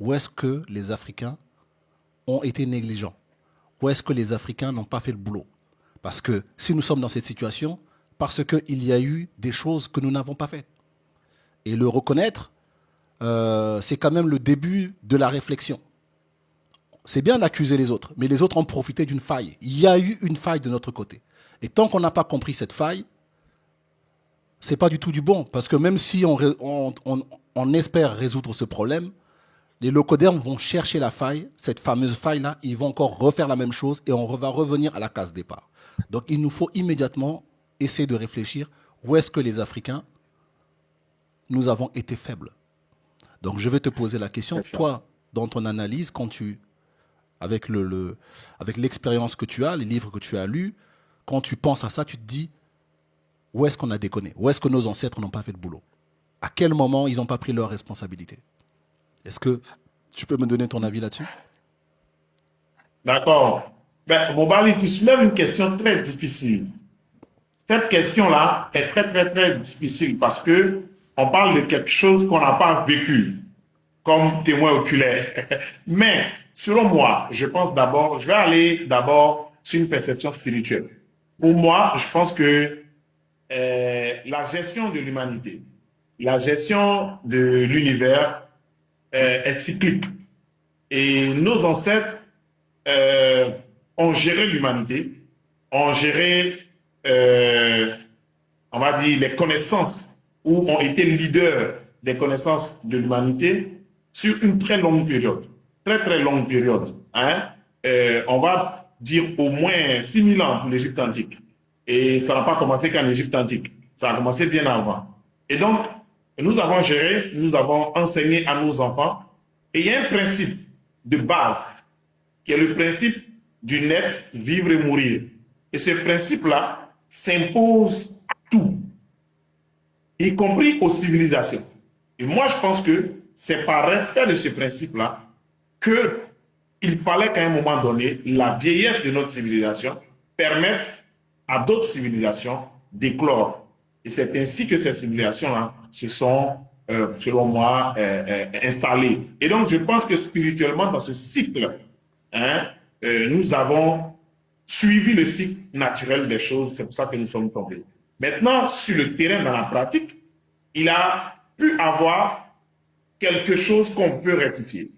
Où est-ce que les Africains ont été négligents? Où est-ce que les Africains n'ont pas fait le boulot? Parce que si nous sommes dans cette situation, parce qu'il y a eu des choses que nous n'avons pas faites. Et le reconnaître, c'est quand même le début de la réflexion. C'est bien d'accuser les autres, mais les autres ont profité d'une faille. Il y a eu une faille de notre côté. Et tant qu'on n'a pas compris cette faille, c'est pas du tout du bon. Parce que même si on espère résoudre ce problème, les locodermes vont chercher la faille, cette fameuse faille-là, ils vont encore refaire la même chose et on va revenir à la case départ. Donc il nous faut immédiatement essayer de réfléchir où est-ce que les Africains, nous avons été faibles. Donc je vais te poser la question, C'est ça. toi, dans ton analyse, avec avec l'expérience que tu as, les livres que tu as lus, quand tu penses à ça, tu te dis, où est-ce qu'on a déconné? Où est-ce que nos ancêtres n'ont pas fait le boulot? À quel moment ils n'ont pas pris leurs responsabilités? Est-ce que tu peux me donner ton avis là-dessus? D'accord. Ben, Mobali, tu soulèves une question très difficile. Cette question-là est très, très, très difficile parce que on parle de quelque chose qu'on n'a pas vécu comme témoin oculaire. Mais, selon moi, je pense d'abord, je vais aller d'abord sur une perception spirituelle. Pour moi, je pense que la gestion de l'humanité, la gestion de l'univers est cyclique. Et nos ancêtres euh, ont géré l'humanité, ont géré, euh, on va dire, les connaissances, ou ont été leaders des connaissances de l'humanité sur une très longue période. Très, très longue période. Hein? On va dire au moins 6000 ans pour l'Égypte antique. Et ça n'a pas commencé qu'en Égypte antique. Ça a commencé bien avant. Et donc, nous avons géré, nous avons enseigné à nos enfants. Et il y a un principe de base qui est le principe du naître, vivre et mourir. Et ce principe-là s'impose à tout, y compris aux civilisations. Et moi, je pense que c'est par respect de ce principe-là qu'il fallait qu'à un moment donné, la vieillesse de notre civilisation permette à d'autres civilisations d'éclore. Et c'est ainsi que ces civilisations-là se sont, selon moi, installées. Et donc, je pense que spirituellement, dans ce cycle, hein, nous avons suivi le cycle naturel des choses. C'est pour ça que nous sommes tombés. Maintenant, sur le terrain, dans la pratique, il a pu avoir quelque chose qu'on peut rectifier.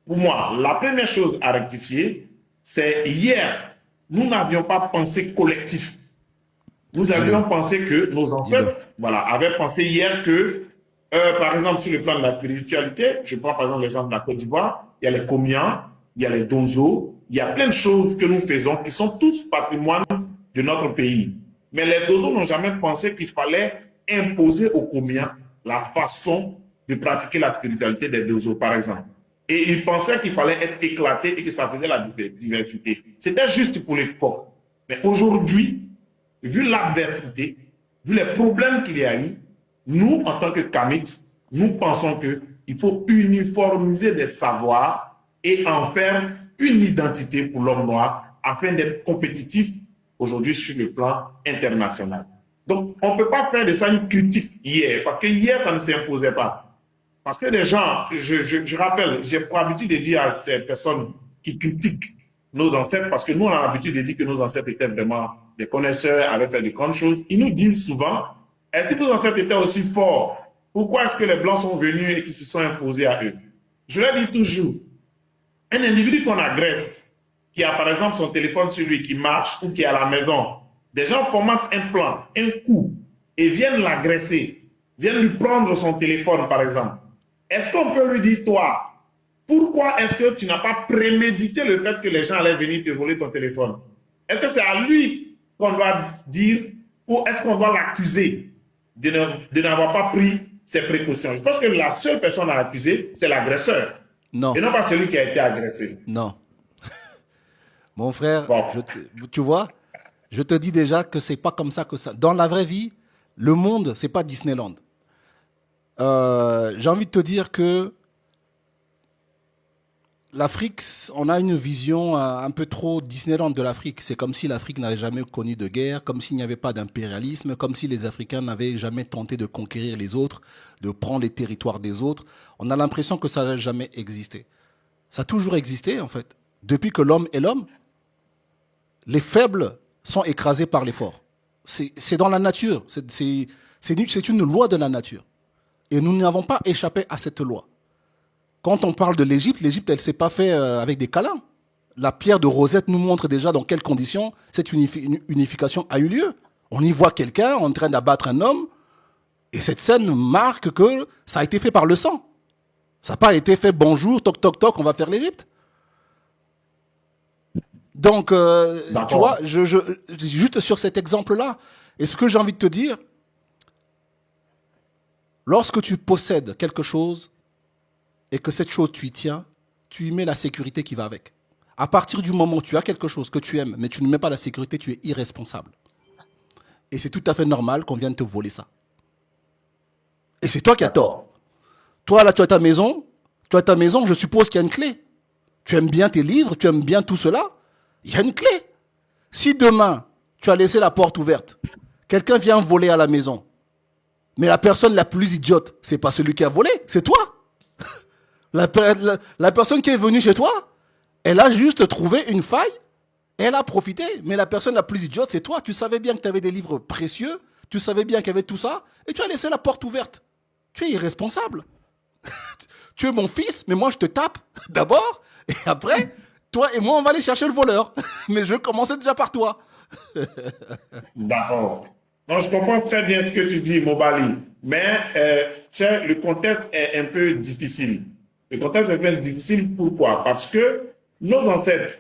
Pour moi, la première chose à rectifier, c'est hier, nous n'avions pas pensé collectif. Nous Dis-le, avions pensé que nos dis-le. ancêtres voilà, avaient pensé hier que, par exemple, sur le plan de la spiritualité, je prends par exemple l'exemple de la Côte d'Ivoire, il y a les Comians, il y a les Dozo, il y a plein de choses que nous faisons qui sont tous patrimoine de notre pays. Mais les Dozo n'ont jamais pensé qu'il fallait imposer aux Comians la façon de pratiquer la spiritualité des Dozo, par exemple. Et ils pensaient qu'il fallait être éclaté et que ça faisait la diversité. C'était juste pour l'époque. Mais aujourd'hui, vu l'adversité, vu les problèmes qu'il y a eu, nous, en tant que Kamites, nous pensons qu'il faut uniformiser des savoirs et en faire une identité pour l'homme noir afin d'être compétitif aujourd'hui sur le plan international. Donc, on ne peut pas faire de ça une critique hier, parce que hier, ça ne s'imposait pas. Parce que les gens, je rappelle, j'ai pour habitude de dire à ces personnes qui critiquent nos ancêtres, parce que nous, on a l'habitude de dire que nos ancêtres étaient vraiment des connaisseurs, avaient fait de grandes choses. Ils nous disent souvent, est-ce que nos ancêtres étaient aussi forts? Pourquoi est-ce que les Blancs sont venus et qui se sont imposés à eux? Je leur dis toujours, un individu qu'on agresse, qui a par exemple son téléphone sur lui, qui marche ou qui est à la maison, des gens formatent un plan, un coup, et viennent l'agresser, viennent lui prendre son téléphone par exemple. Est-ce qu'on peut lui dire, toi, pourquoi est-ce que tu n'as pas prémédité le fait que les gens allaient venir te voler ton téléphone? Est-ce que c'est à lui qu'on doit dire ou est-ce qu'on doit l'accuser de n'avoir pas pris ses précautions? Je pense que la seule personne à accuser, c'est l'agresseur Non, et non pas celui qui a été agressé. non. Mon frère, Bon, tu vois, je te dis déjà que c'est pas comme ça que ça. Dans la vraie vie, le monde, c'est pas Disneyland. J'ai envie de te dire que l'Afrique, on a une vision un peu trop Disneyland de l'Afrique. C'est comme si l'Afrique n'avait jamais connu de guerre, comme s'il n'y avait pas d'impérialisme, comme si les Africains n'avaient jamais tenté de conquérir les autres, de prendre les territoires des autres. On a l'impression que ça n'a jamais existé. Ça a toujours existé, en fait. Depuis que l'homme est l'homme, les faibles sont écrasés par les forts. C'est dans la nature. C'est une loi de la nature. Et nous n'avons pas échappé à cette loi. Quand on parle de l'Égypte, l'Égypte, elle ne s'est pas fait avec des câlins. La pierre de Rosette nous montre déjà dans quelles conditions cette unification a eu lieu. On y voit quelqu'un en train d'abattre un homme, et cette scène marque que ça a été fait par le sang. Ça n'a pas été fait bonjour, toc toc toc, on va faire l'Égypte. Donc, tu vois, juste sur cet exemple-là, et ce que j'ai envie de te dire, lorsque tu possèdes quelque chose, et que cette chose, tu y tiens, tu y mets la sécurité qui va avec. À partir du moment où tu as quelque chose que tu aimes, mais tu ne mets pas la sécurité, tu es irresponsable. Et c'est tout à fait normal qu'on vienne te voler ça. Et c'est toi qui as tort. Toi, là, tu as ta maison. Tu as ta maison, je suppose qu'il y a une clé. Tu aimes bien tes livres, tu aimes bien tout cela. Il y a une clé. Si demain, tu as laissé la porte ouverte, quelqu'un vient voler à la maison, mais la personne la plus idiote, c'est pas celui qui a volé, c'est toi. La personne qui est venue chez toi, elle a juste trouvé une faille, elle a profité. Mais la personne la plus idiote, c'est toi. Tu savais bien que tu avais des livres précieux, tu savais bien qu'il y avait tout ça, et tu as laissé la porte ouverte. Tu es irresponsable. Tu es mon fils, mais moi je te tape d'abord, et après, toi et moi on va aller chercher le voleur. Mais je vais commencer déjà par toi. D'accord. Non, je comprends très bien ce que tu dis, Mobali. Mais le contexte est un peu difficile. Le contexte est un peu difficile, pourquoi? Parce que nos ancêtres,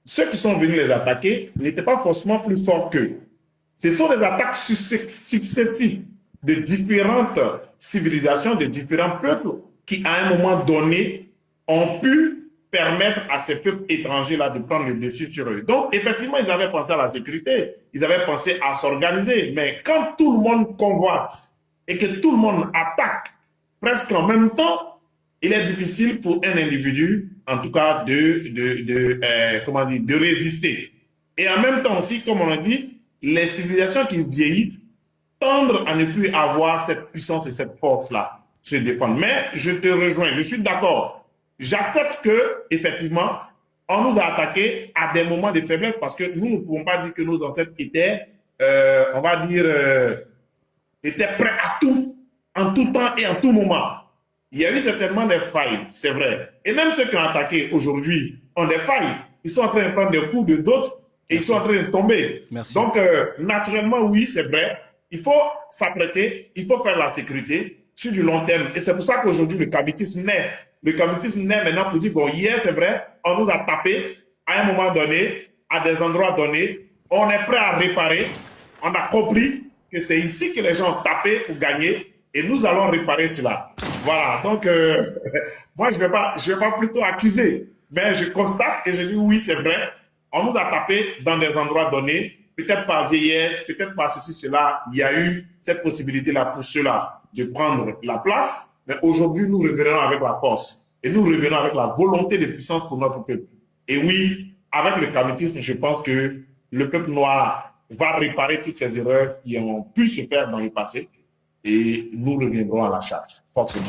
ceux qui sont venus les attaquer, n'étaient pas forcément plus forts qu'eux. Ce sont des attaques successives de différentes civilisations, de différents peuples qui, à un moment donné, ont pu permettre à ces peuples étrangers-là de prendre le dessus sur eux. Donc, effectivement, ils avaient pensé à la sécurité, ils avaient pensé à s'organiser. Mais quand tout le monde convoite et que tout le monde attaque presque en même temps, il est difficile pour un individu, en tout cas, de résister. Et en même temps aussi, comme on a dit, les civilisations qui vieillissent tendent à ne plus avoir cette puissance et cette force-là, se défendre. Mais je te rejoins, je suis d'accord. J'accepte que, effectivement, on nous a attaqués à des moments de faiblesse parce que nous ne pouvons pas dire que nos ancêtres étaient, on va dire, étaient prêts à tout, en tout temps et en tout moment. Il y a eu certainement des failles, c'est vrai. Et même ceux qui ont attaqué aujourd'hui ont des failles. Ils sont en train de prendre des coups de d'autres et ils sont en train de tomber. Merci. Donc, naturellement, oui, c'est vrai. Il faut s'apprêter, il faut faire la sécurité sur du long terme. Et c'est pour ça qu'aujourd'hui, le cabitisme naît. Le cabitisme naît maintenant pour dire, bon, hier, c'est vrai, on nous a tapé à un moment donné, à des endroits donnés. On est prêt à réparer. On a compris que c'est ici que les gens ont tapé pour gagner et nous allons réparer cela. Voilà, donc moi je vais pas plutôt accuser, mais je constate et je dis oui, c'est vrai, on nous a tapé dans des endroits donnés, peut-être par vieillesse, peut-être par ceci, cela, il y a eu cette possibilité-là pour ceux-là de prendre la place, mais aujourd'hui nous revenons avec la force et nous revenons avec la volonté de puissance pour notre peuple. Et oui, avec le kamétisme, je pense que le peuple noir va réparer toutes ces erreurs qui ont pu se faire dans le passé. Et nous reviendrons à la charge, forcément.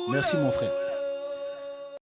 Merci mon frère.